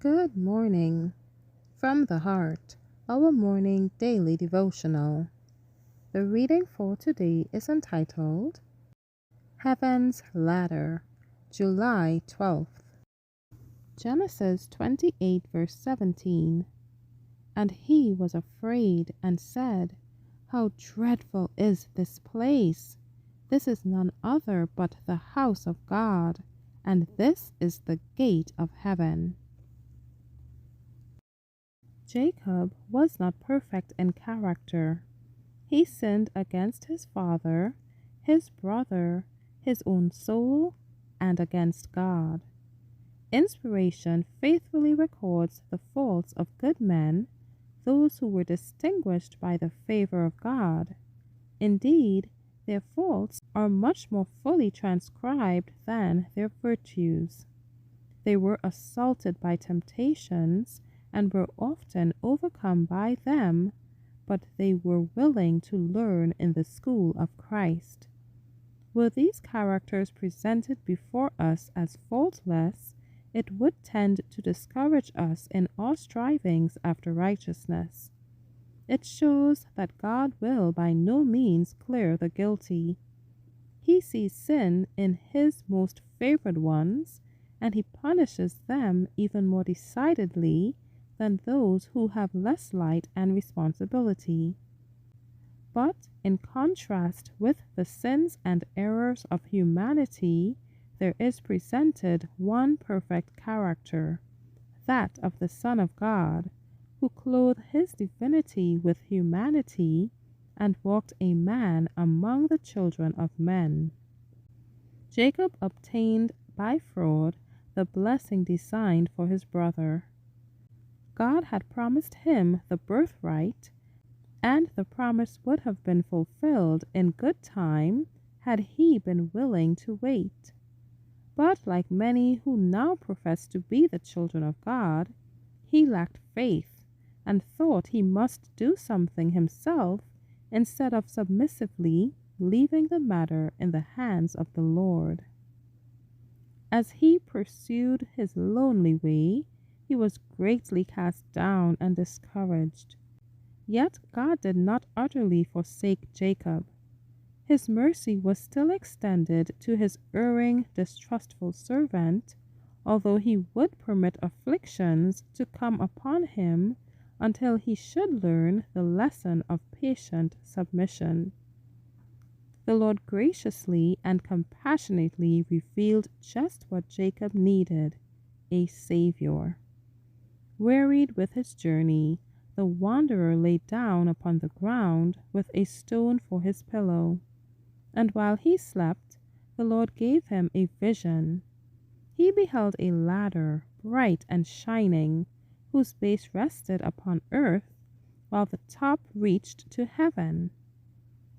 Good morning. From the Heart, our morning daily devotional. The reading for today is entitled Heaven's Ladder, July 12th. Genesis 28, verse 17. And he was afraid and said, How dreadful is this place! This is none other but the house of God, and this is the gate of heaven. Jacob was not perfect in character. He sinned against his father, his brother, his own soul, and against God. Inspiration faithfully records the faults of good men, those who were distinguished by the favor of God. Indeed, their faults are much more fully transcribed than their virtues. They were assaulted by temptations and were often overcome by them, but they were willing to learn in the school of Christ. Were these characters presented before us as faultless, it would tend to discourage us in our strivings after righteousness. It shows that God will by no means clear the guilty. He sees sin in his most favored ones, and he punishes them even more decidedly than those who have less light and responsibility. But in contrast with the sins and errors of humanity, there is presented one perfect character, that of the Son of God, who clothed his divinity with humanity and walked a man among the children of men. Jacob obtained by fraud the blessing designed for his brother. God had promised him the birthright, and the promise would have been fulfilled in good time had he been willing to wait. But like many who now profess to be the children of God, he lacked faith and thought he must do something himself instead of submissively leaving the matter in the hands of the Lord. As he pursued his lonely way, he was greatly cast down and discouraged. Yet God did not utterly forsake Jacob. His mercy was still extended to his erring, distrustful servant, although he would permit afflictions to come upon him until he should learn the lesson of patient submission. The Lord graciously and compassionately revealed just what Jacob needed, a Savior. Wearied with his journey, the wanderer lay down upon the ground with a stone for his pillow. And while he slept, the Lord gave him a vision. He beheld a ladder, bright and shining, whose base rested upon earth, while the top reached to heaven.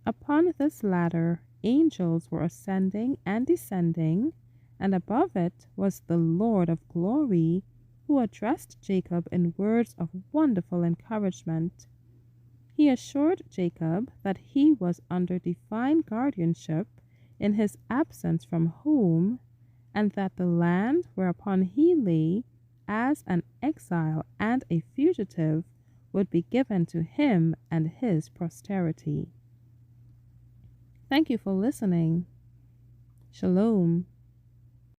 Upon this ladder, angels were ascending and descending, and above it was the Lord of glory, who addressed Jacob in words of wonderful encouragement. He assured Jacob that he was under divine guardianship in his absence from home, and that the land whereupon he lay as an exile and a fugitive would be given to him and his posterity. Thank you for listening. Shalom.